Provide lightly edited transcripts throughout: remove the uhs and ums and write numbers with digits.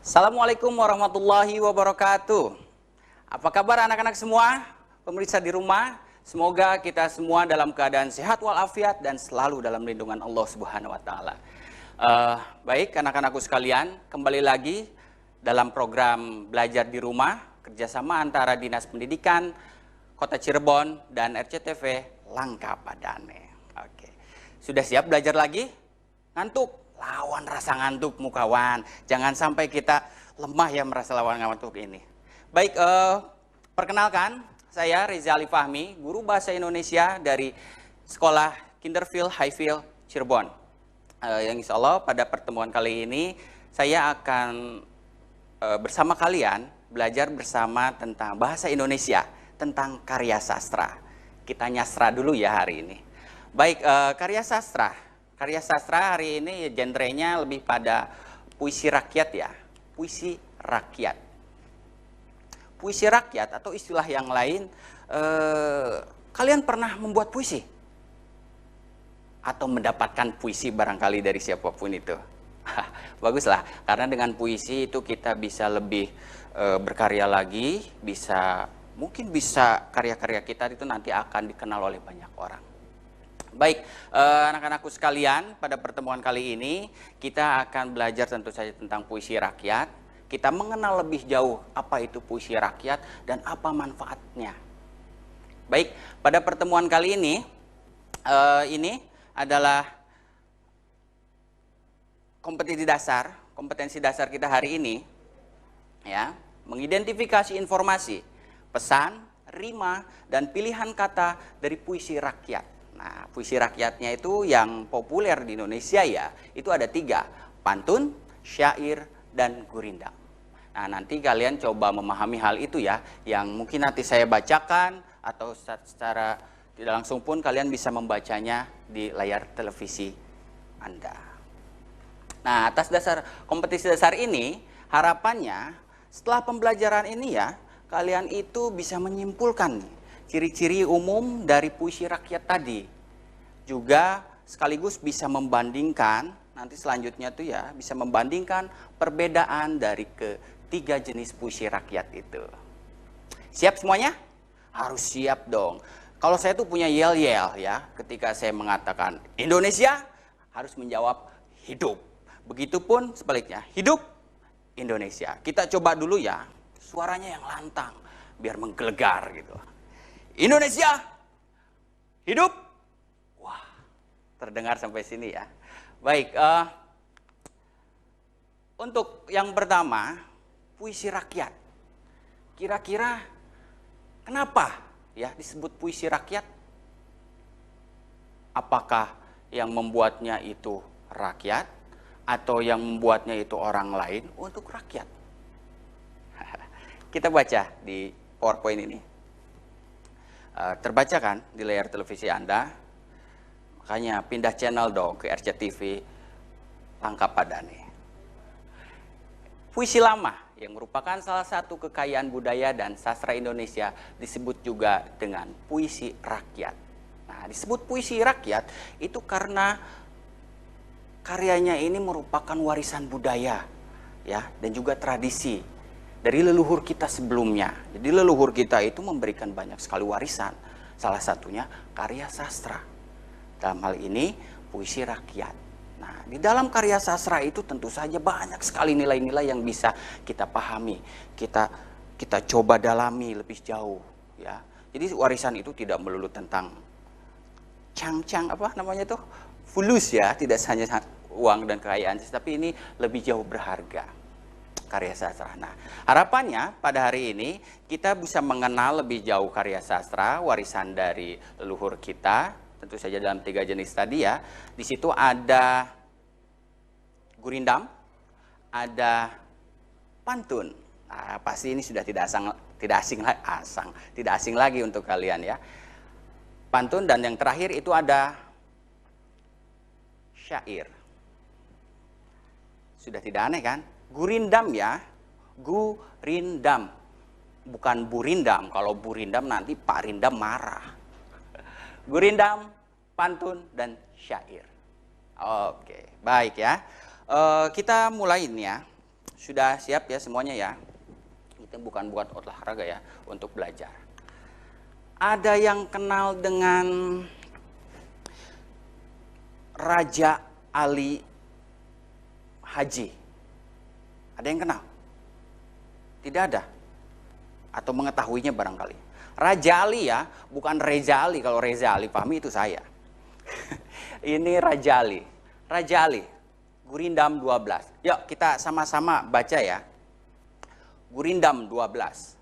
Assalamualaikum warahmatullahi wabarakatuh. Apa kabar anak-anak semua? Pemirsa di rumah, semoga kita semua dalam keadaan sehat walafiat dan selalu dalam lindungan Allah Subhanahu wa taala. Baik anak-anakku sekalian, kembali lagi dalam program belajar di rumah kerjasama antara Dinas Pendidikan Kota Cirebon dan RCTV Langka Padane. Oke. Sudah siap belajar lagi? Ngantuk? Lawan rasa ngantukmu kawan. Jangan sampai kita lemah ya merasa lawan ngantuk ini. Baik, perkenalkan saya Reza Ali Fahmi, guru bahasa Indonesia dari Sekolah Kinderfield Highfield Cirebon. Yang insya Allah pada pertemuan kali ini saya akan bersama kalian belajar bersama tentang bahasa Indonesia, tentang karya sastra. Kita nyastra dulu ya hari ini. Baik, karya sastra. Karya sastra hari ini genrenya lebih pada puisi rakyat ya, puisi rakyat. Puisi rakyat atau istilah yang lain, kalian pernah membuat puisi? Atau mendapatkan puisi barangkali dari siapapun itu? Baguslah, karena dengan puisi itu kita bisa lebih berkarya lagi, mungkin bisa karya-karya kita itu nanti akan dikenal oleh banyak orang. Baik, anak-anakku sekalian, pada pertemuan kali ini kita akan belajar tentu saja tentang puisi rakyat. Kita mengenal lebih jauh apa itu puisi rakyat dan apa manfaatnya. Baik, pada pertemuan kali ini adalah kompetensi dasar kita hari ini, ya, mengidentifikasi informasi, pesan, rima, dan pilihan kata dari puisi rakyat. Nah, puisi rakyatnya itu yang populer di Indonesia ya, itu ada 3, pantun, syair, dan gurindam. Nah, nanti kalian coba memahami hal itu ya, yang mungkin nanti saya bacakan atau secara tidak langsung pun kalian bisa membacanya di layar televisi Anda. Nah, atas dasar kompetisi dasar ini, harapannya setelah pembelajaran ini ya, kalian itu bisa menyimpulkan ciri-ciri umum dari puisi rakyat tadi. Juga sekaligus bisa membandingkan, nanti selanjutnya tuh ya, bisa membandingkan perbedaan dari ketiga jenis puisi rakyat itu. Siap semuanya? Harus siap dong. Kalau saya tuh punya yel-yel ya, ketika saya mengatakan Indonesia, harus menjawab hidup. Begitupun sebaliknya, hidup Indonesia. Kita coba dulu ya, suaranya yang lantang, biar menggelegar gitu. Indonesia hidup. Wah, terdengar sampai sini ya. Baik, untuk yang pertama, puisi rakyat. Kira-kira kenapa ya disebut puisi rakyat? Apakah yang membuatnya itu rakyat atau yang membuatnya itu orang lain untuk rakyat? Kita baca di PowerPoint ini. Terbaca kan di layar televisi Anda, makanya pindah channel dong ke RCTV Langka Padane. Puisi lama yang merupakan salah satu kekayaan budaya dan sastra Indonesia disebut juga dengan puisi rakyat. Nah, disebut puisi rakyat itu karena karyanya ini merupakan warisan budaya ya, dan juga tradisi dari leluhur kita sebelumnya. Jadi leluhur kita itu memberikan banyak sekali warisan. Salah satunya karya sastra. Dalam hal ini puisi rakyat. Nah, di dalam karya sastra itu tentu saja banyak sekali nilai-nilai yang bisa kita pahami. Kita coba dalami lebih jauh ya. Jadi warisan itu tidak melulu tentang apa namanya tuh? Fulus ya, tidak hanya uang dan kekayaan, tapi ini lebih jauh berharga. Karya sastra. Nah, harapannya pada hari ini kita bisa mengenal lebih jauh karya sastra, warisan dari leluhur kita, tentu saja dalam 3 jenis tadi ya. Di situ ada gurindam, ada pantun. Nah, pasti ini sudah tidak asing lagi untuk kalian ya. Pantun, dan yang terakhir itu ada syair. Sudah tidak aneh kan? Gurindam ya, gurindam, bukan burindam. Kalau burindam nanti Pak Rindam marah. Gurindam, pantun, dan syair. Oke, baik ya. Kita mulai ini ya. sudah siap ya semuanya ya? Itu bukan buat olahraga ya, untuk belajar. Ada yang kenal dengan Raja Ali Haji? Ada yang kenal? Tidak ada? Atau mengetahuinya barangkali? Raja Ali ya, bukan Reza Ali. Kalau Reza Ali pahami itu saya. Ini Raja Ali. Raja Ali, Gurindam 12. Yuk kita sama-sama baca ya. Gurindam 12.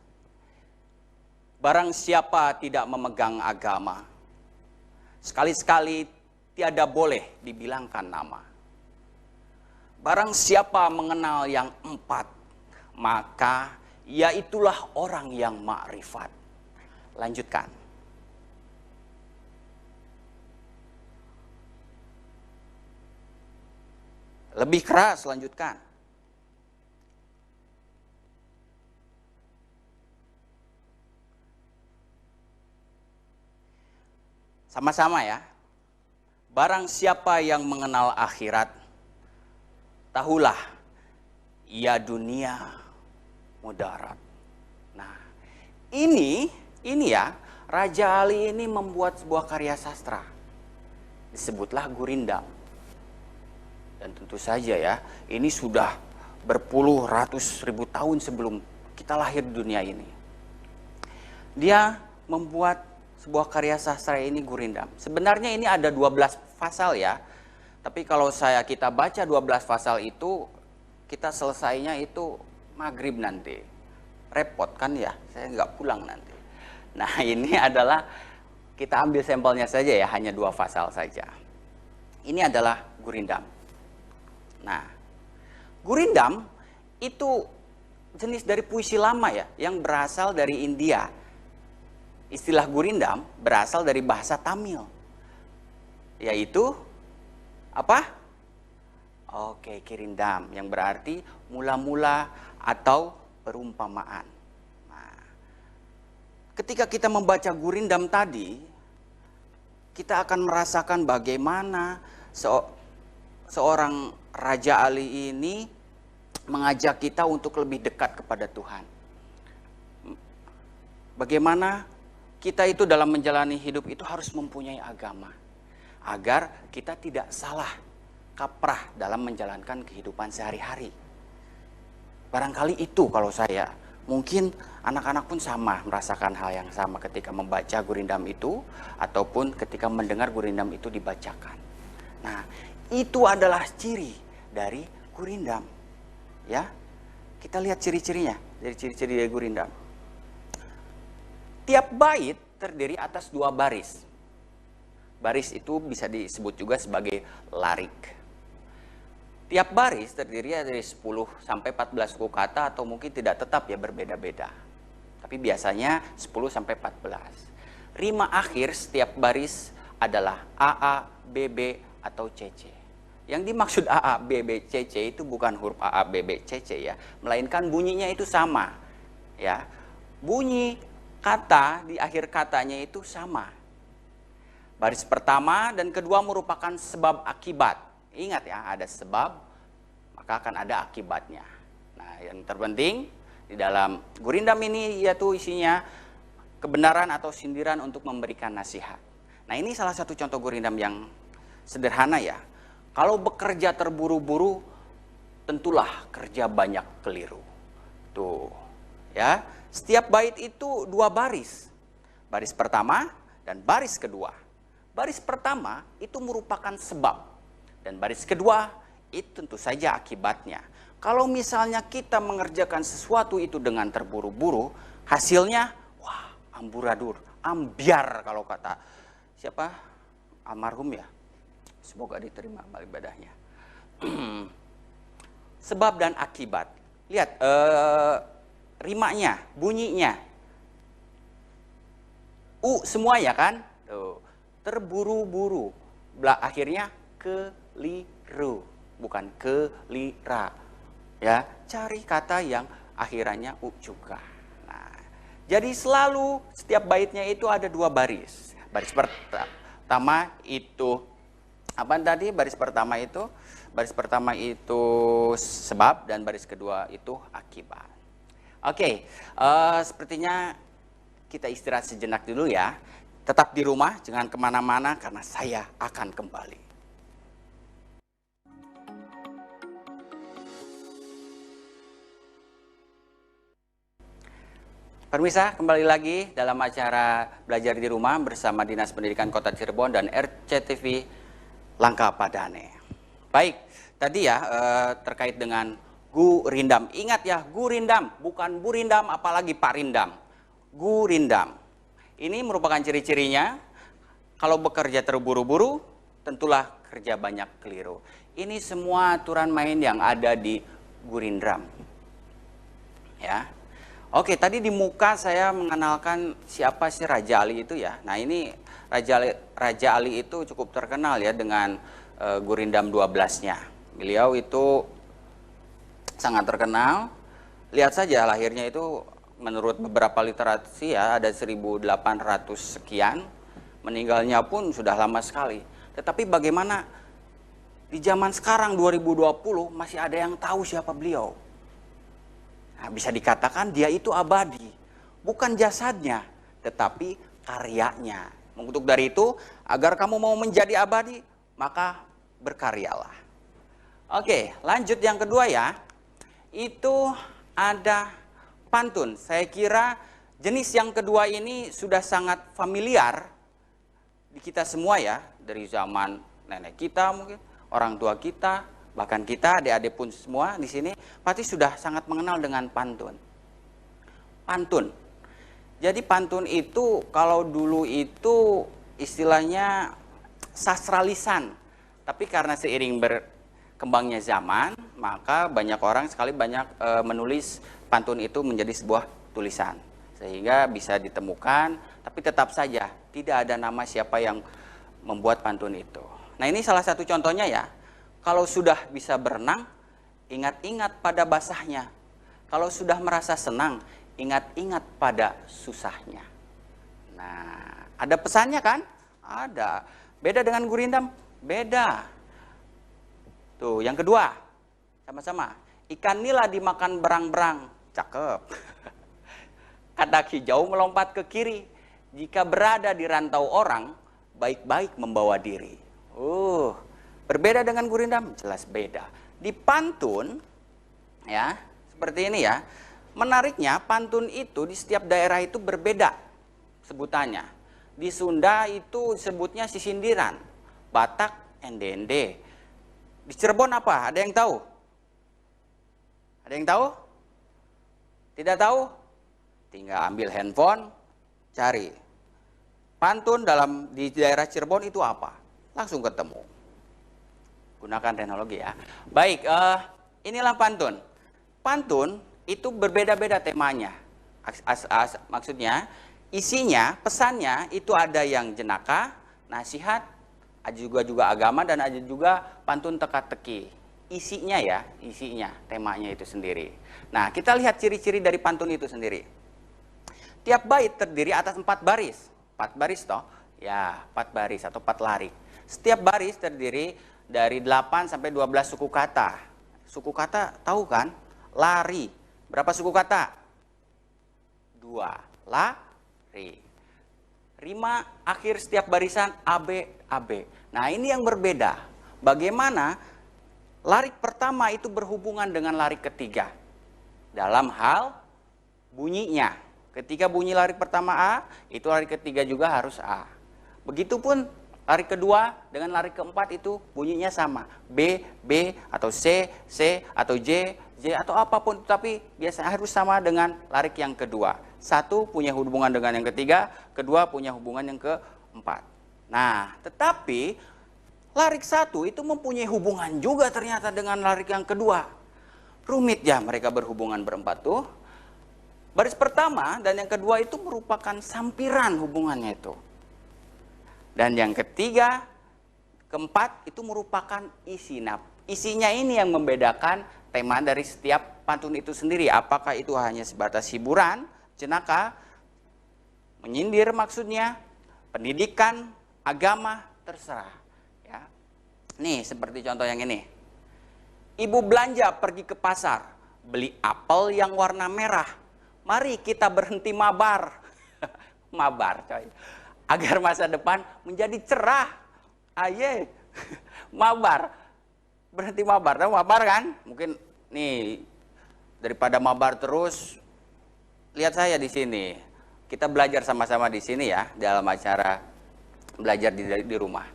Barang siapa tidak memegang agama, sekali-sekali tiada boleh dibilangkan nama. Barang siapa mengenal yang empat, maka iaitulah orang yang makrifat. Lanjutkan. Lebih keras, lanjutkan. Sama-sama ya. Barang siapa yang mengenal akhirat, tahulah ia dunia mudarat. Nah, ini ya, Raja Ali ini membuat sebuah karya sastra. Disebutlah Gurindam. Dan tentu saja ya, ini sudah berpuluh ratus ribu tahun sebelum kita lahir di dunia ini. Dia membuat sebuah karya sastra ini Gurindam. Sebenarnya ini ada 12 pasal ya. Tapi kalau kita baca 12 pasal itu, kita selesainya itu maghrib nanti. Repot kan ya, saya nggak pulang nanti. Nah ini adalah, kita ambil sampelnya saja ya, hanya 2 pasal saja. Ini adalah Gurindam. Nah, Gurindam itu jenis dari puisi lama ya, yang berasal dari India. Istilah Gurindam berasal dari bahasa Tamil, yaitu apa? Oke, Kirindam, yang berarti mula-mula atau perumpamaan. Nah, ketika kita membaca Gurindam tadi, kita akan merasakan bagaimana seorang Raja Ali ini mengajak kita untuk lebih dekat kepada Tuhan. Bagaimana kita itu dalam menjalani hidup itu harus mempunyai agama, agar kita tidak salah kaprah dalam menjalankan kehidupan sehari-hari. Barangkali itu kalau saya, mungkin anak-anak pun sama merasakan hal yang sama ketika membaca Gurindam itu, ataupun ketika mendengar Gurindam itu dibacakan. Nah, itu adalah ciri dari Gurindam. Ya, kita lihat ciri-cirinya, dari ciri-ciri dari Gurindam. Tiap bait terdiri atas 2 baris. Baris itu bisa disebut juga sebagai larik. Tiap baris terdiri dari 10 sampai 14 suku kata, atau mungkin tidak tetap ya, berbeda-beda. Tapi biasanya 10 sampai 14. Rima akhir setiap baris adalah AA, BB, atau CC. Yang dimaksud AA, BB, CC itu bukan huruf AA, BB, CC ya, melainkan bunyinya itu sama. Ya. Bunyi kata di akhir katanya itu sama. Baris pertama dan kedua merupakan sebab akibat. Ingat ya, ada sebab, maka akan ada akibatnya. Nah, yang terpenting di dalam Gurindam ini yaitu isinya kebenaran atau sindiran untuk memberikan nasihat. Nah, ini salah satu contoh Gurindam yang sederhana ya. Kalau bekerja terburu-buru, tentulah kerja banyak keliru. Tuh, ya. Setiap bait itu 2 baris. Baris pertama dan baris kedua. Baris pertama itu merupakan sebab. Dan baris kedua itu tentu saja akibatnya. Kalau misalnya kita mengerjakan sesuatu itu dengan terburu-buru, hasilnya, wah, amburadur, ambiar kalau kata siapa? Almarhum ya. Semoga diterima amal ibadahnya. Sebab dan akibat. Lihat, rimanya, bunyinya. Semua ya kan? Tuh. Terburu-buru. Akhirnya keliru, bukan kelira. Ya, cari kata yang akhirannya juga. Nah, jadi selalu setiap baitnya itu ada 2 baris. Baris pertama itu apa tadi? Baris pertama itu Baris pertama itu sebab dan baris kedua itu akibat. Oke, sepertinya kita istirahat sejenak dulu ya. Tetap di rumah, jangan kemana-mana karena saya akan kembali. Pemirsa, kembali lagi dalam acara Belajar di Rumah bersama Dinas Pendidikan Kota Cirebon dan RCTV Langka Padane. Baik, tadi ya terkait dengan Gurindam. Ingat ya, Gurindam, bukan Burindam apalagi Pak Rindam. Gurindam. Ini merupakan ciri-cirinya kalau bekerja terburu-buru, tentulah kerja banyak keliru. Ini semua aturan main yang ada di Gurindam. Ya. Oke, tadi di muka saya mengenalkan siapa sih Raja Ali itu ya. Nah, ini Raja Ali itu cukup terkenal ya dengan Gurindam 12-nya. Beliau itu sangat terkenal. Lihat saja lahirnya itu menurut beberapa literasi ya ada 1800 sekian. Meninggalnya pun sudah lama sekali. Tetapi bagaimana di zaman sekarang 2020 masih ada yang tahu siapa beliau? Nah, bisa dikatakan dia itu abadi. Bukan jasadnya, tetapi karyanya. Untuk dari itu, agar kamu mau menjadi abadi, maka berkaryalah. Oke, lanjut yang kedua ya. Itu ada pantun. Saya kira jenis yang kedua ini sudah sangat familiar di kita semua ya. Dari zaman nenek kita mungkin, orang tua kita, bahkan kita, adik-adik pun semua di sini pasti sudah sangat mengenal dengan pantun. Pantun. Jadi pantun itu kalau dulu itu istilahnya sastra lisan. Tapi karena seiring berkembangnya zaman, maka banyak orang banyak menulis pantun itu menjadi sebuah tulisan. Sehingga bisa ditemukan, tapi tetap saja tidak ada nama siapa yang membuat pantun itu. Nah, ini salah satu contohnya ya. Kalau sudah bisa berenang, ingat-ingat pada basahnya. Kalau sudah merasa senang, ingat-ingat pada susahnya. Nah, ada pesannya kan? Ada. Beda dengan Gurindam? Beda. Tuh, yang kedua. Sama-sama. Ikan nila dimakan berang-berang. Cakep. Kadak hijau melompat ke kiri. Jika berada di rantau orang, baik-baik membawa diri. Berbeda dengan Gurindam? Jelas beda. Di pantun, ya, seperti ini ya. Menariknya, pantun itu di setiap daerah itu berbeda sebutannya. Di Sunda itu sebutnya sisindiran, Batak ende-ende. Di Cirebon apa? Ada yang tahu? Ada yang tahu? Tidak tahu? Tinggal ambil handphone, cari. Pantun di daerah Cirebon itu apa? Langsung ketemu. Gunakan teknologi ya. Baik, inilah pantun. Pantun itu berbeda-beda temanya. Maksudnya, isinya, pesannya itu ada yang jenaka, nasihat, ada juga agama, dan ada juga pantun teka-teki. Isinya ya, isinya, temanya itu sendiri. Nah, kita lihat ciri-ciri dari pantun itu sendiri. Tiap bait terdiri atas 4 baris. 4 baris toh? Ya, 4 baris atau 4 larik. Setiap baris terdiri dari 8 sampai 12 suku kata. Suku kata tahu kan? Lari. Berapa suku kata? 2. Lari. Rima akhir setiap barisan AB, AB. Nah, ini yang berbeda. Bagaimana larik pertama itu berhubungan dengan larik ketiga. Dalam hal bunyinya. Ketika bunyi larik pertama A, itu larik ketiga juga harus A. Begitupun larik kedua dengan larik keempat itu bunyinya sama. B, B, atau C, C, atau J, J, atau apapun. Tapi biasanya harus sama dengan larik yang kedua. Satu punya hubungan dengan yang ketiga, kedua punya hubungan yang keempat. Nah, tetapi larik satu itu mempunyai hubungan juga ternyata dengan larik yang kedua. Rumit ya mereka berhubungan berempat tuh. Baris pertama dan yang kedua itu merupakan sampiran hubungannya itu. Dan yang ketiga, keempat itu merupakan isi. Nah, isinya ini yang membedakan tema dari setiap pantun itu sendiri. Apakah itu hanya sebatas hiburan, jenaka, menyindir maksudnya, pendidikan, agama, terserah. Ya. Nih seperti contoh yang ini. Ibu belanja pergi ke pasar, beli apel yang warna merah. Mari kita berhenti mabar. Mabar, coy. Agar masa depan menjadi cerah. Aye. Mabar. Berhenti mabar. Tahu mabar kan? Mungkin nih daripada mabar terus, lihat saya di sini. Kita belajar sama-sama di sini ya, dalam acara belajar di rumah.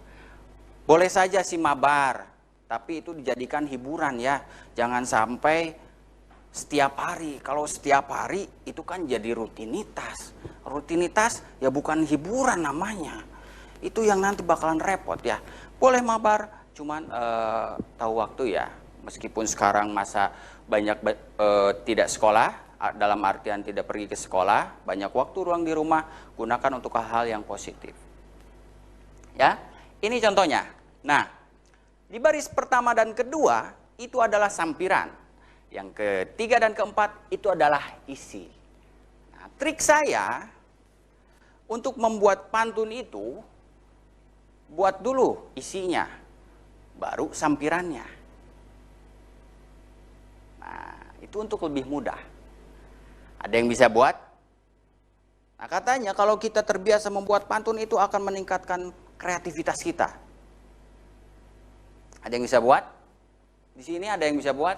Boleh saja sih mabar, tapi itu dijadikan hiburan ya. Jangan sampai setiap hari. Kalau setiap hari itu kan jadi rutinitas. Rutinitas ya bukan hiburan namanya. Itu yang nanti bakalan repot ya. Boleh mabar, cuman tahu waktu ya. Meskipun sekarang masa banyak tidak sekolah, dalam artian tidak pergi ke sekolah, banyak waktu ruang di rumah, gunakan untuk hal-hal yang positif. Ya, ini contohnya. Nah, di baris pertama dan kedua itu adalah sampiran. Yang ketiga dan keempat itu adalah isi. Nah, trik saya untuk membuat pantun itu, buat dulu isinya, baru sampirannya. Nah, itu untuk lebih mudah. Ada yang bisa buat? Nah, katanya kalau kita terbiasa membuat pantun itu akan meningkatkan kreativitas kita. Ada yang bisa buat? Di sini ada yang bisa buat?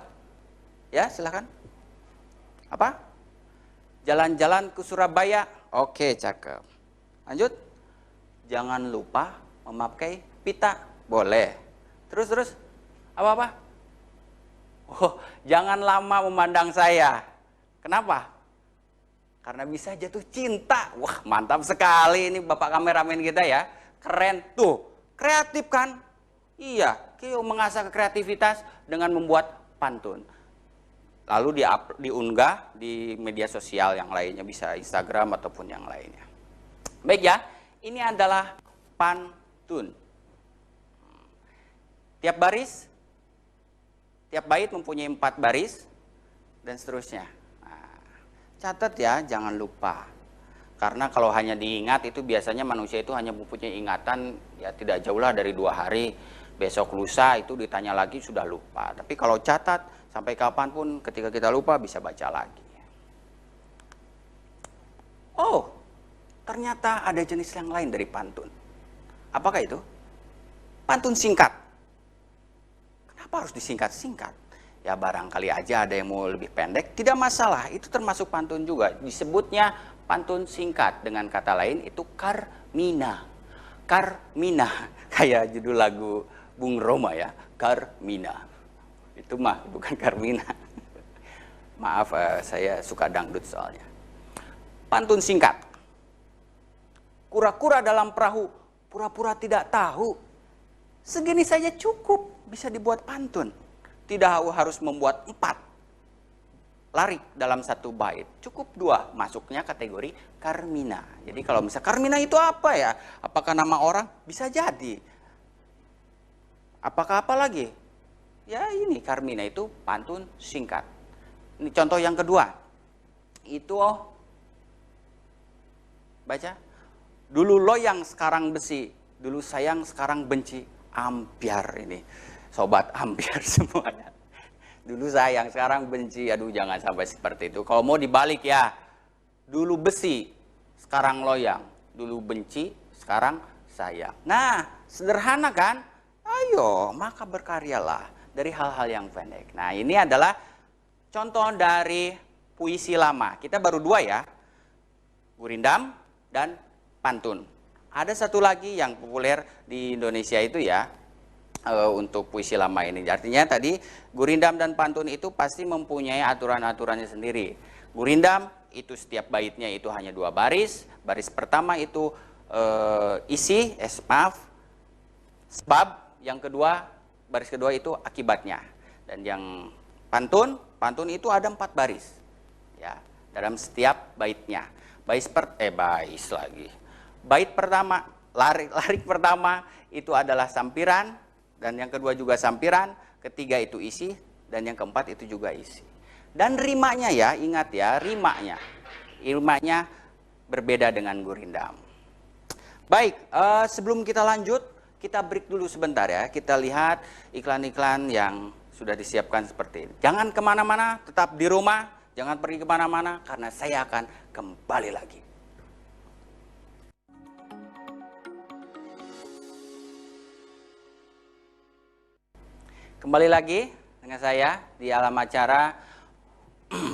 Ya, silakan. Apa? Jalan-jalan ke Surabaya. Oke, cakep. Lanjut. Jangan lupa memakai pita. Boleh. Terus. Apa-apa? Oh, jangan lama memandang saya. Kenapa? Karena bisa jatuh cinta. Wah, mantap sekali ini Bapak kameramen kita ya. Keren tuh. Kreatif kan? Iya, Kio mengasah kreativitas dengan membuat pantun. Lalu diunggah di media sosial yang lainnya, bisa Instagram ataupun yang lainnya. Baik ya, ini adalah pantun. Tiap baris, tiap bait mempunyai 4 baris dan seterusnya. Catat ya, jangan lupa. Karena kalau hanya diingat itu biasanya manusia itu hanya mempunyai ingatan ya tidak jauh lah dari 2 hari. Besok lusa itu ditanya lagi sudah lupa. Tapi kalau catat sampai kapanpun ketika kita lupa bisa baca lagi. Oh, ternyata ada jenis yang lain dari pantun. Apakah itu? Pantun singkat. Kenapa harus disingkat-singkat? Ya barangkali aja ada yang mau lebih pendek, tidak masalah, itu termasuk pantun juga. Disebutnya pantun singkat, dengan kata lain itu Carmina. Carmina, kayak judul lagu Bung Roma ya, Carmina. Itu mah bukan Carmina. Maaf, saya suka dangdut soalnya. Pantun singkat. Kura-kura dalam perahu, pura-pura tidak tahu. Segini saja cukup bisa dibuat pantun. Tidak harus membuat 4 larik dalam satu bait. Cukup 2, masuknya kategori Carmina. Jadi kalau misalnya Carmina itu apa ya? Apakah nama orang? Bisa jadi. Apakah apa lagi? Ya ini Carmina itu pantun singkat. Ini contoh yang kedua. Itu baca. Dulu loyang sekarang besi, dulu sayang sekarang benci. Ampiar ini. Sobat ampiar semuanya. Dulu sayang, sekarang benci. Aduh, jangan sampai seperti itu. Kalau mau dibalik ya. Dulu besi, sekarang loyang. Dulu benci, sekarang sayang. Nah, sederhana kan? Ayo, maka berkaryalah dari hal-hal yang pendek. Nah, ini adalah contoh dari puisi lama. Kita baru 2 ya. Gurindam dan pantun. Ada satu lagi yang populer di Indonesia itu ya. Untuk puisi lama ini. Artinya tadi gurindam dan pantun itu pasti mempunyai aturan-aturannya sendiri. Gurindam itu setiap baitnya itu hanya 2 baris. Baris pertama itu isi, sebab. Yang kedua, baris kedua itu akibatnya. Dan yang pantun itu ada 4 baris. Ya, dalam setiap baitnya. Bait pertama, larik pertama itu adalah sampiran. Dan yang kedua juga sampiran, ketiga itu isi, dan yang keempat itu juga isi. Dan rimanya ya, ingat ya, rimanya berbeda dengan gurindam. Baik, sebelum kita lanjut, kita break dulu sebentar ya. Kita lihat iklan-iklan yang sudah disiapkan seperti ini. Jangan kemana-mana, tetap di rumah, jangan pergi kemana-mana, karena saya akan kembali lagi. Kembali lagi dengan saya di alam acara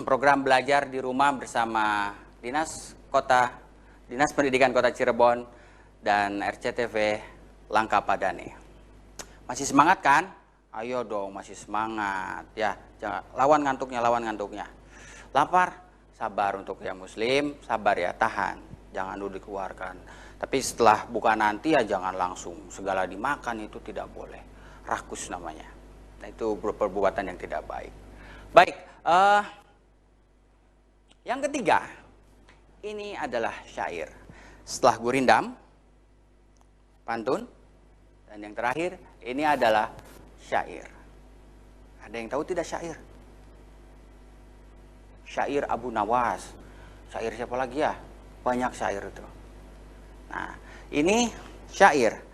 program belajar di rumah bersama Dinas Pendidikan Kota Cirebon dan RCTV Langkah Padani. Masih semangat kan? Ayo dong, masih semangat ya. Jangan lawan ngantuknya. Lapar, sabar untuk yang muslim, sabar ya, tahan. Jangan dulu dikeluarkan. Tapi setelah buka nanti ya jangan langsung segala dimakan, itu tidak boleh. Rakus namanya. Nah, itu perbuatan yang tidak baik. Baik, yang ketiga, ini adalah syair. Setelah gurindam, pantun, dan yang terakhir, ini adalah syair. Ada yang tahu tidak syair? Syair Abu Nawas. Syair siapa lagi ya? Banyak syair itu. Nah, ini syair.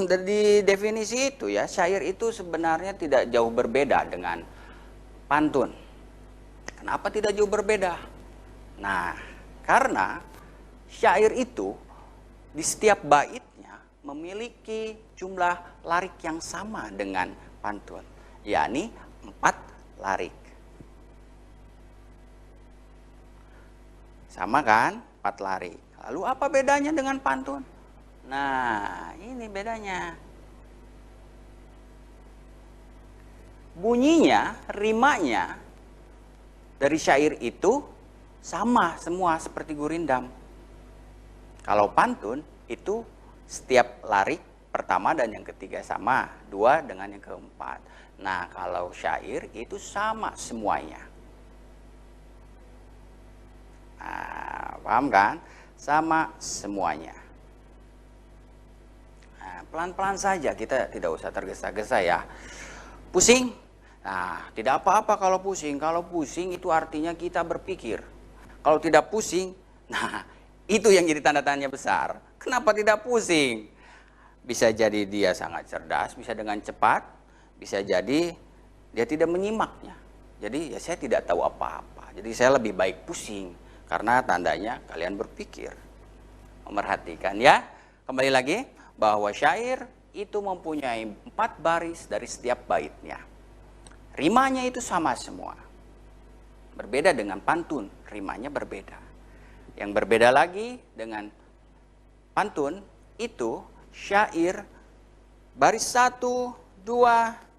Dari definisi itu ya, syair itu sebenarnya tidak jauh berbeda dengan pantun. Kenapa tidak jauh berbeda? Nah, karena syair itu di setiap baitnya memiliki jumlah larik yang sama dengan pantun, yakni 4 larik. Sama kan? 4 larik. Lalu apa bedanya dengan pantun? Nah, ini bedanya. Bunyinya, rimanya dari syair itu sama semua seperti gurindam. Kalau pantun itu setiap larik pertama dan yang ketiga sama, 2 dengan yang keempat. Nah, kalau syair itu sama semuanya. Nah, paham kan? Sama semuanya. Pelan-pelan saja, kita tidak usah tergesa-gesa ya. Pusing? Nah, tidak apa-apa kalau pusing. Kalau pusing itu artinya kita berpikir. Kalau tidak pusing, nah itu yang jadi tanda tanya besar. Kenapa tidak pusing? Bisa jadi dia sangat cerdas, bisa dengan cepat, bisa jadi dia tidak menyimaknya. Jadi ya saya tidak tahu apa-apa. Jadi saya lebih baik pusing, karena tandanya kalian berpikir. Memerhatikan ya. Kembali lagi, bahwa syair itu mempunyai 4 baris dari setiap baitnya. Rimanya itu sama semua. Berbeda dengan pantun, rimanya berbeda. Yang berbeda lagi dengan pantun itu syair baris 1, 2,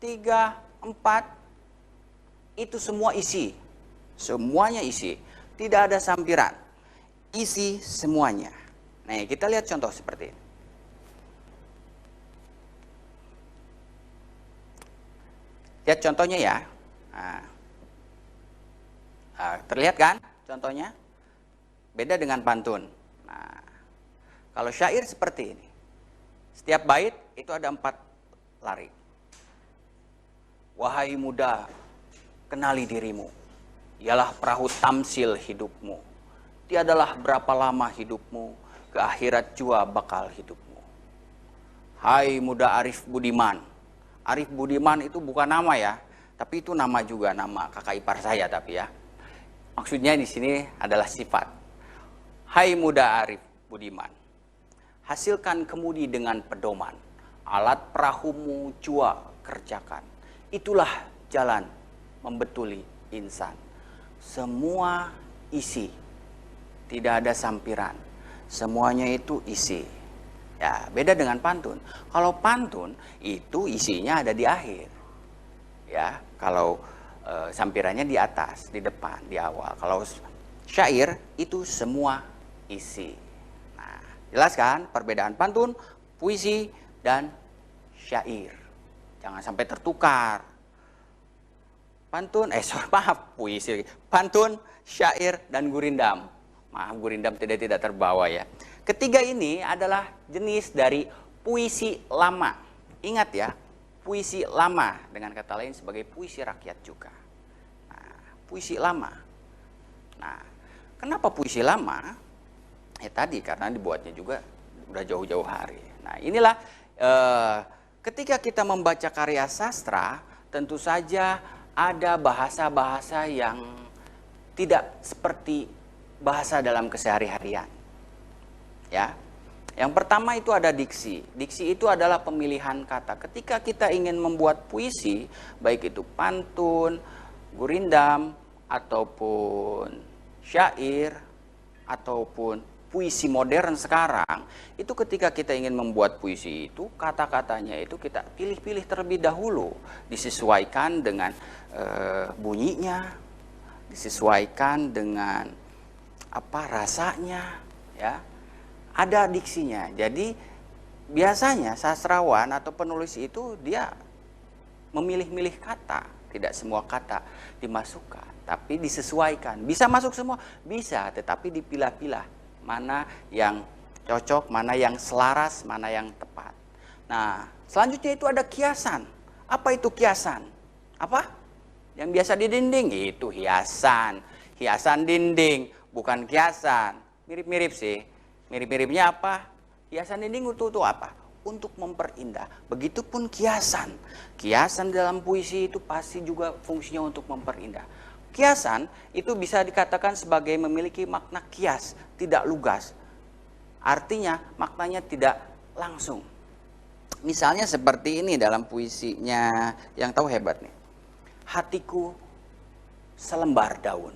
3, 4 itu semua isi. Semuanya isi. Tidak ada sampiran. Isi semuanya. Nah, kita lihat contoh seperti ini. Lihat contohnya ya. Nah, terlihat kan contohnya? Beda dengan pantun. Nah, kalau syair seperti ini. Setiap bait itu ada 4 larik. Wahai muda, kenali dirimu. Ialah perahu tamsil hidupmu. Tiadalah berapa lama hidupmu, ke akhirat jua bakal hidupmu. Hai muda Arif Budiman. Arif Budiman itu bukan nama ya, tapi itu nama juga, nama kakak ipar saya tapi ya. Maksudnya di sini adalah sifat. Hai muda Arif Budiman, hasilkan kemudi dengan pedoman, alat perahumu jua kerjakan. Itulah jalan membetuli insan. Semua isi, tidak ada sampiran. Semuanya itu isi. Ya, beda dengan pantun. Kalau pantun itu isinya ada di akhir. Ya, kalau sampirannya di atas, di depan, di awal. Kalau syair itu semua isi. Nah, jelas kan perbedaan pantun, puisi dan syair. Jangan sampai tertukar. Puisi, pantun, syair dan gurindam. Maaf, gurindam tidak terbawa ya. Ketiga ini adalah jenis dari puisi lama. Ingat ya, puisi lama dengan kata lain sebagai puisi rakyat juga. Nah, puisi lama. Nah, kenapa puisi lama? Tadi karena dibuatnya juga udah jauh-jauh hari. Nah, inilah ketika kita membaca karya sastra, tentu saja ada bahasa-bahasa yang tidak seperti bahasa dalam kesehari-harian. Ya. Yang pertama itu ada diksi. Diksi itu adalah pemilihan kata. Ketika kita ingin membuat puisi, baik itu pantun, gurindam, ataupun syair, ataupun puisi modern sekarang, itu ketika kita ingin membuat puisi itu, kata-katanya itu kita pilih-pilih terlebih dahulu, disesuaikan dengan bunyinya, disesuaikan dengan apa rasanya, ya. Ada diksinya. Jadi biasanya sastrawan atau penulis itu dia memilih-milih kata. Tidak semua kata dimasukkan, tapi disesuaikan. Bisa masuk semua? Bisa, tetapi dipilah-pilah. Mana yang cocok, mana yang selaras, mana yang tepat. Nah, selanjutnya itu ada kiasan. Apa itu kiasan? Apa? Yang biasa di dinding? Itu hiasan. Hiasan dinding, bukan kiasan. Mirip-mirip sih. Mirip-miripnya apa? Hiasan dinding itu apa? Untuk memperindah. Begitupun kiasan. Kiasan dalam puisi itu pasti juga fungsinya untuk memperindah. Kiasan itu bisa dikatakan sebagai memiliki makna kias, tidak lugas. Artinya maknanya tidak langsung. Misalnya seperti ini dalam puisinya yang tahu hebat nih. Hatiku selembar daun.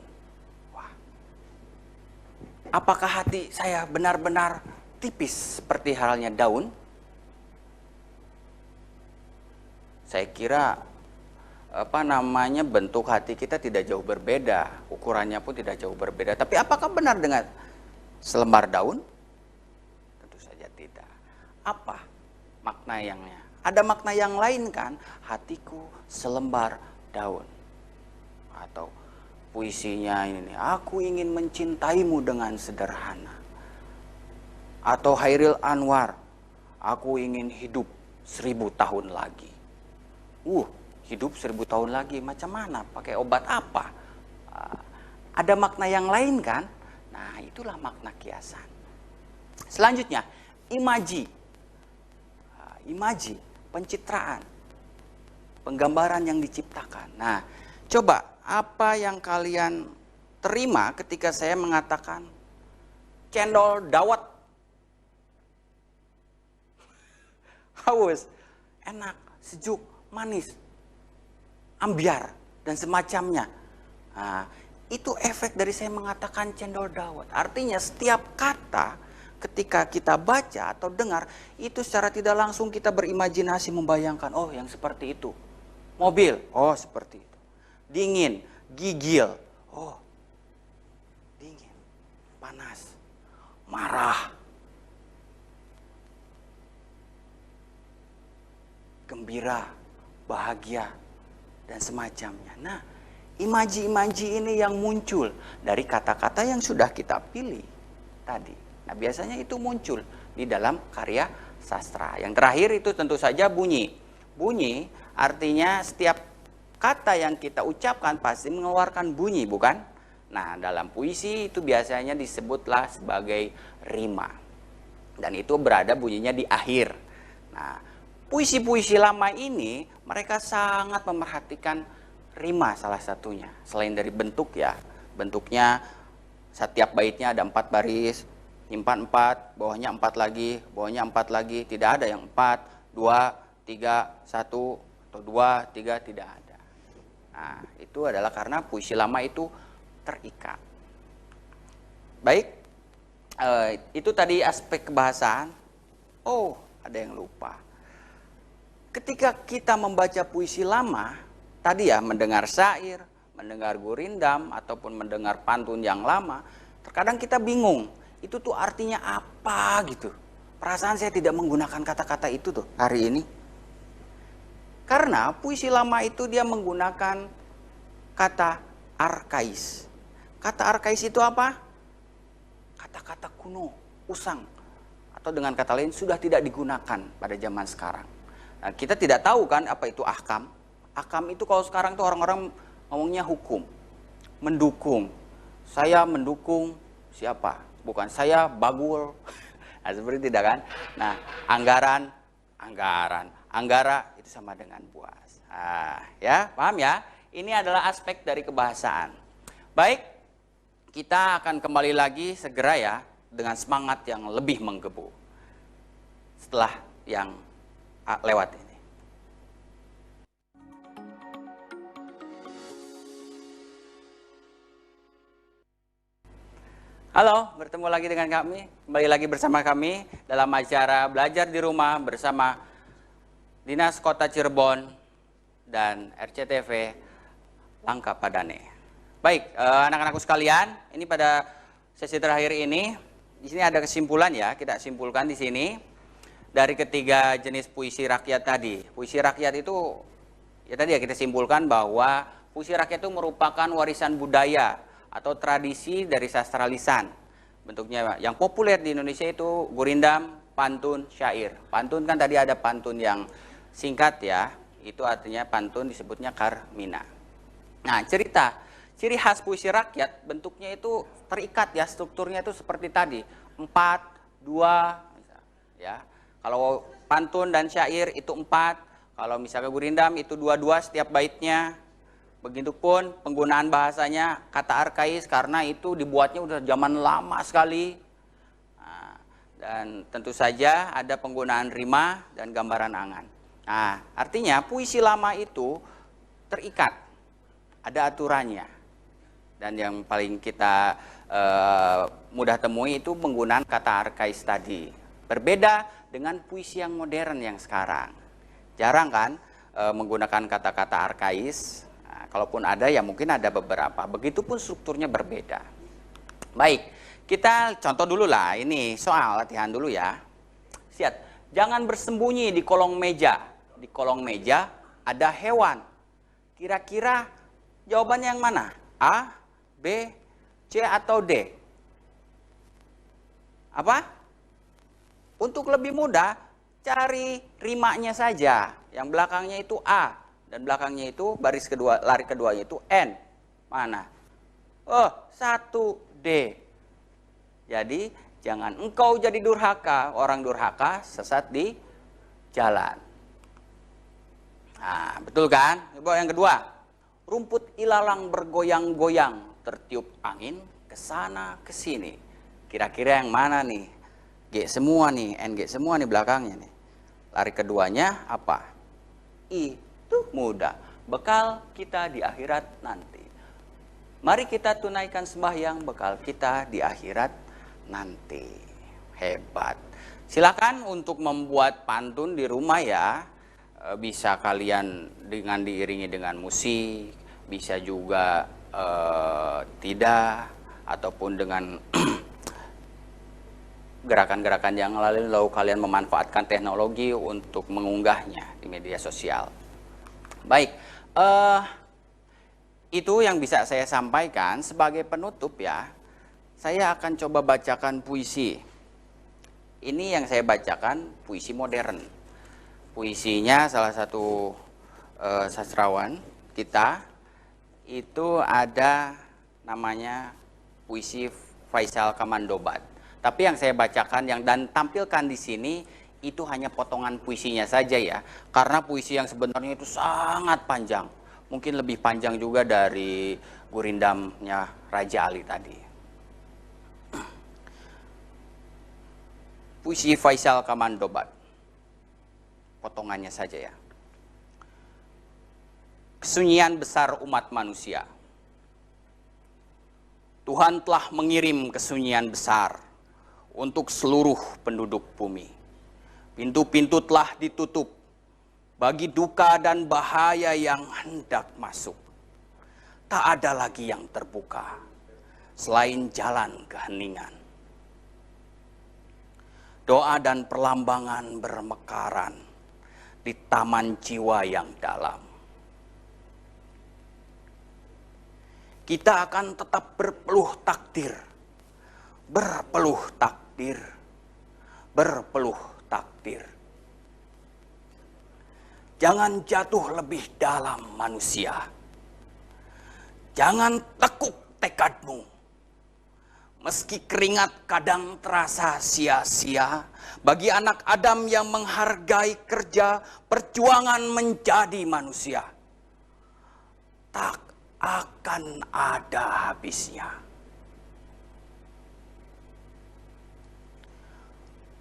Apakah hati saya benar-benar tipis seperti halnya daun? Saya kira bentuk hati kita tidak jauh berbeda, ukurannya pun tidak jauh berbeda. Tapi apakah benar dengan selembar daun? Tentu saja tidak. Apa maknanya? Ada makna yang lain kan? Hatiku selembar daun. Atau puisinya ini, aku ingin mencintaimu dengan sederhana. Atau Hairil Anwar, aku ingin hidup 1000 tahun lagi. Hidup 1000 tahun lagi, macam mana? Pakai obat apa? Ada makna yang lain kan? Nah, itulah makna kiasan. Selanjutnya, imaji. Imaji, pencitraan. Penggambaran yang diciptakan. Nah, coba apa yang kalian terima ketika saya mengatakan cendol dawet? Haus, enak, sejuk, manis, ambiar, dan semacamnya. Nah, itu efek dari saya mengatakan cendol dawet. Artinya setiap kata ketika kita baca atau dengar, itu secara tidak langsung kita berimajinasi membayangkan, oh yang seperti itu. Mobil, oh seperti itu. Dingin, gigil, oh dingin, panas, marah, gembira, bahagia, dan semacamnya. Nah, imaji-imaji ini yang muncul dari kata-kata yang sudah kita pilih tadi. Nah, biasanya itu muncul di dalam karya sastra. Yang terakhir itu tentu saja bunyi. Bunyi artinya setiap kata yang kita ucapkan pasti mengeluarkan bunyi, bukan? Nah, dalam puisi itu biasanya disebutlah sebagai rima. Dan itu berada bunyinya di akhir. Nah, puisi-puisi lama ini mereka sangat memerhatikan rima salah satunya. Selain dari bentuk ya, bentuknya setiap baitnya ada 4 baris, nyimpan 4, bawahnya 4 lagi, bawahnya 4 lagi. Tidak ada yang 4, 2, 3, 1, atau 2, 3, tidak ada. Nah, itu adalah karena puisi lama itu terikat. Baik, itu tadi aspek kebahasaan. Oh, ada yang lupa. Ketika kita membaca puisi lama, tadi ya mendengar syair, mendengar gurindam, ataupun mendengar pantun yang lama, terkadang kita bingung. Itu tuh artinya apa gitu. Perasaan saya tidak menggunakan kata-kata itu tuh hari ini. Karena puisi lama itu dia menggunakan kata arkais. Kata arkais itu apa? Kata-kata kuno, usang. Atau dengan kata lain sudah tidak digunakan pada zaman sekarang. Nah, kita tidak tahu kan apa itu ahkam. Ahkam itu kalau sekarang tuh orang-orang ngomongnya hukum. Mendukung. Saya mendukung siapa? Bukan saya bagul. Nah, seperti tidak kan? Nah, anggaran. Anggara itu sama dengan buas. Ya, paham ya? Ini adalah aspek dari kebahasaan. Baik, kita akan kembali lagi segera ya dengan semangat yang lebih menggebu setelah yang lewat ini. Halo, bertemu lagi dengan kami. Kembali lagi bersama kami dalam acara Belajar di Rumah bersama Dinas Kota Cirebon dan RCTV Langkah Padane. Baik, anak-anakku sekalian, ini pada sesi terakhir ini, di sini ada kesimpulan ya, kita simpulkan di sini dari ketiga jenis puisi rakyat tadi. Puisi rakyat itu, ya tadi ya kita simpulkan bahwa puisi rakyat itu merupakan warisan budaya atau tradisi dari sastra lisan. Bentuknya yang populer di Indonesia itu gurindam, pantun, syair. Pantun kan tadi ada pantun yang singkat ya, itu artinya pantun disebutnya karmina. Nah, ciri khas puisi rakyat bentuknya itu terikat ya, strukturnya itu seperti tadi, 4, 2, ya. Kalau pantun dan syair itu 4, kalau misalnya gurindam itu 2-2 setiap baitnya. Begitupun penggunaan bahasanya kata arkais karena itu dibuatnya udah zaman lama sekali. Nah, dan tentu saja ada penggunaan rima dan gambaran angan. Nah, artinya puisi lama itu terikat, ada aturannya. Dan yang paling kita mudah temui itu penggunaan kata arkais tadi. Berbeda dengan puisi yang modern yang sekarang. Jarang kan menggunakan kata-kata arkais. Kalaupun ada ya mungkin ada beberapa. Begitupun strukturnya berbeda. Baik, kita contoh dulu lah. Ini soal latihan dulu ya. Siap. Jangan bersembunyi di kolong meja. Di kolong meja ada hewan. Kira-kira jawabannya yang mana? A, B, C atau D? Apa? Untuk lebih mudah, cari rimanya saja. Yang belakangnya itu A. Dan belakangnya itu baris kedua, lari keduanya itu N. Mana? Oh, 1D. Jadi, jangan engkau jadi durhaka. Orang durhaka sesat di jalan. Nah, betul kan? Coba yang kedua. Rumput ilalang bergoyang-goyang, tertiup angin ke sana ke sini. Kira-kira yang mana nih? G semua nih, NG semua nih belakangnya nih. Lari keduanya apa? I. Itu mudah, bekal kita di akhirat nanti. Mari kita tunaikan sembahyang, bekal kita di akhirat nanti. Hebat. Silakan untuk membuat pantun di rumah ya. Bisa kalian dengan diiringi dengan musik, bisa juga tidak, ataupun dengan gerakan-gerakan yang lalu kalian memanfaatkan teknologi untuk mengunggahnya di media sosial. Baik, itu yang bisa saya sampaikan. Sebagai penutup ya, saya akan coba bacakan puisi. Ini yang saya bacakan puisi modern. Puisinya salah satu sastrawan kita, itu ada namanya puisi Faisal Kamandobat. Tapi yang saya bacakan dan tampilkan di sini itu hanya potongan puisinya saja ya, karena puisi yang sebenarnya itu sangat panjang, mungkin lebih panjang juga dari gurindamnya Raja Ali tadi. Puisi Faisal Kamandobat, potongannya saja ya. Kesunyian besar umat manusia. Tuhan telah mengirim kesunyian besar untuk seluruh penduduk bumi. Pintu-pintu telah ditutup bagi duka dan bahaya yang hendak masuk. Tak ada lagi yang terbuka selain jalan keheningan. Doa dan perlambangan bermekaran di taman jiwa yang dalam. Kita akan tetap berpeluh takdir, berpeluh takdir, berpeluh takdir. Jangan jatuh lebih dalam manusia. Jangan tekuk tekadmu. Meski keringat kadang terasa sia-sia, bagi anak Adam yang menghargai kerja, perjuangan menjadi manusia tak akan ada habisnya.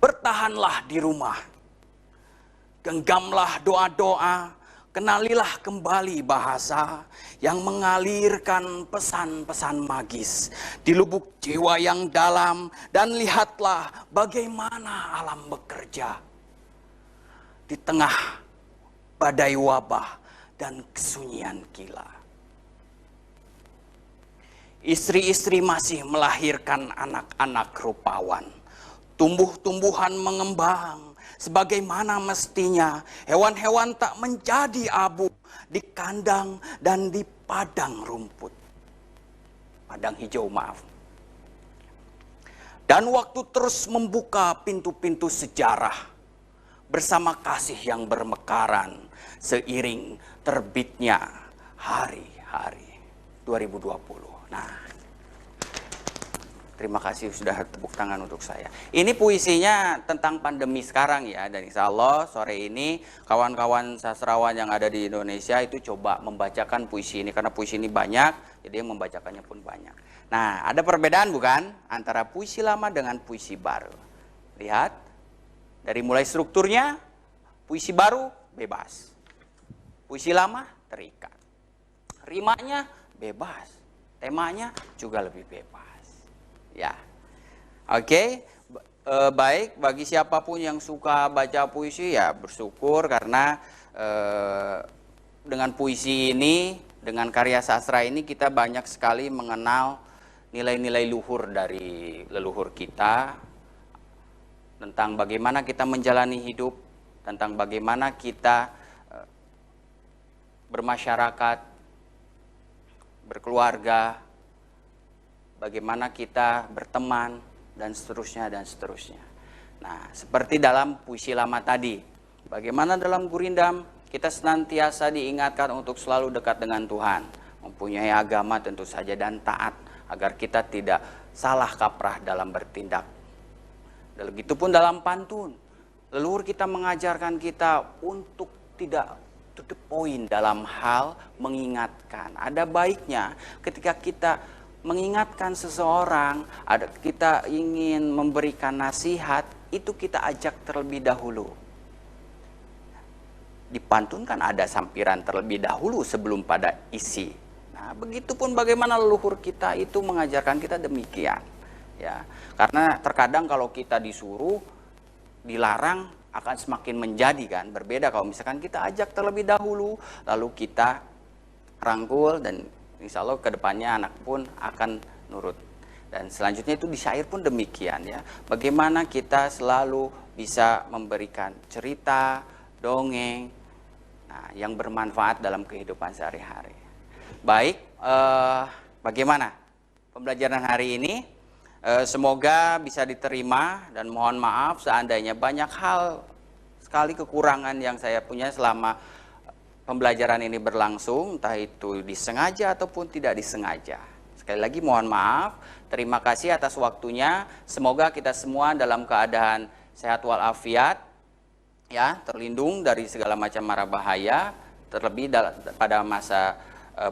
Bertahanlah di rumah, genggamlah doa-doa, kenalilah kembali bahasa yang mengalirkan pesan-pesan magis di lubuk jiwa yang dalam, dan lihatlah bagaimana alam bekerja di tengah badai wabah dan kesunyian gila. Istri-istri masih melahirkan anak-anak rupawan, tumbuh-tumbuhan mengembang sebagaimana mestinya. Hewan-hewan tak menjadi abu di kandang dan di padang rumput. Padang hijau, maaf. Dan waktu terus membuka pintu-pintu sejarah bersama kasih yang bermekaran seiring terbitnya hari-hari 2020. Nah, terima kasih sudah tepuk tangan untuk saya. Ini puisinya tentang pandemi sekarang ya. Dan insya Allah sore ini kawan-kawan sastrawan yang ada di Indonesia itu coba membacakan puisi ini. Karena puisi ini banyak, jadi yang membacakannya pun banyak. Nah, ada perbedaan bukan antara puisi lama dengan puisi baru. Lihat, dari mulai strukturnya, puisi baru bebas. Puisi lama terikat. Rimanya bebas. Temanya juga lebih bebas. Ya, oke. Baik, bagi siapapun yang suka baca puisi ya bersyukur karena dengan puisi ini, dengan karya sastra ini kita banyak sekali mengenal nilai-nilai luhur dari leluhur kita, tentang bagaimana kita menjalani hidup, tentang bagaimana kita bermasyarakat, berkeluarga, bagaimana kita berteman, dan seterusnya, dan seterusnya. Nah, seperti dalam puisi lama tadi, bagaimana dalam gurindam kita senantiasa diingatkan untuk selalu dekat dengan Tuhan, mempunyai agama tentu saja, dan taat, agar kita tidak salah kaprah dalam bertindak. Dan begitupun dalam pantun, leluhur kita mengajarkan kita untuk tidak to the point dalam hal mengingatkan. Ada baiknya ketika kita mengingatkan seseorang, kita ingin memberikan nasihat, itu kita ajak terlebih dahulu. Di pantun kan ada sampiran terlebih dahulu sebelum pada isi. Nah, begitupun bagaimana leluhur kita itu mengajarkan kita demikian. Ya, karena terkadang kalau kita disuruh, dilarang, akan semakin menjadi kan. Berbeda kalau misalkan kita ajak terlebih dahulu, lalu kita rangkul, dan insya Allah kedepannya anak pun akan nurut. Dan selanjutnya itu di syair pun demikian ya. Bagaimana kita selalu bisa memberikan cerita, dongeng, nah, yang bermanfaat dalam kehidupan sehari-hari. Baik, bagaimana pembelajaran hari ini? Semoga bisa diterima, dan mohon maaf seandainya banyak hal sekali kekurangan yang saya punya selama pembelajaran ini berlangsung, entah itu disengaja ataupun tidak disengaja. Sekali lagi mohon maaf, terima kasih atas waktunya. Semoga kita semua dalam keadaan sehat walafiat, ya, terlindung dari segala macam mara bahaya, terlebih pada masa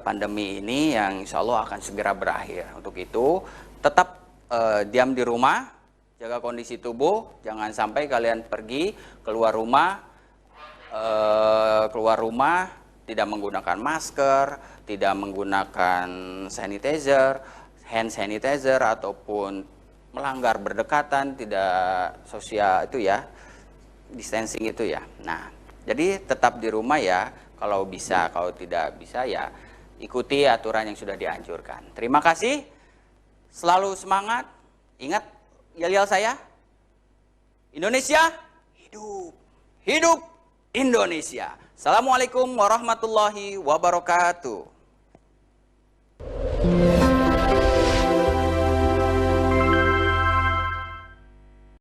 pandemi ini yang insya Allah akan segera berakhir. Untuk itu tetap diam di rumah, jaga kondisi tubuh, jangan sampai kalian pergi keluar rumah tidak menggunakan masker, tidak menggunakan sanitizer, hand sanitizer, ataupun melanggar berdekatan, tidak sosial itu ya, distancing itu ya. Nah, jadi tetap di rumah ya, kalau bisa, kalau tidak bisa ya ikuti aturan yang sudah dianjurkan. Terima kasih. Selalu semangat, ingat yel-yel saya, Indonesia hidup, hidup Indonesia. Assalamualaikum warahmatullahi wabarakatuh.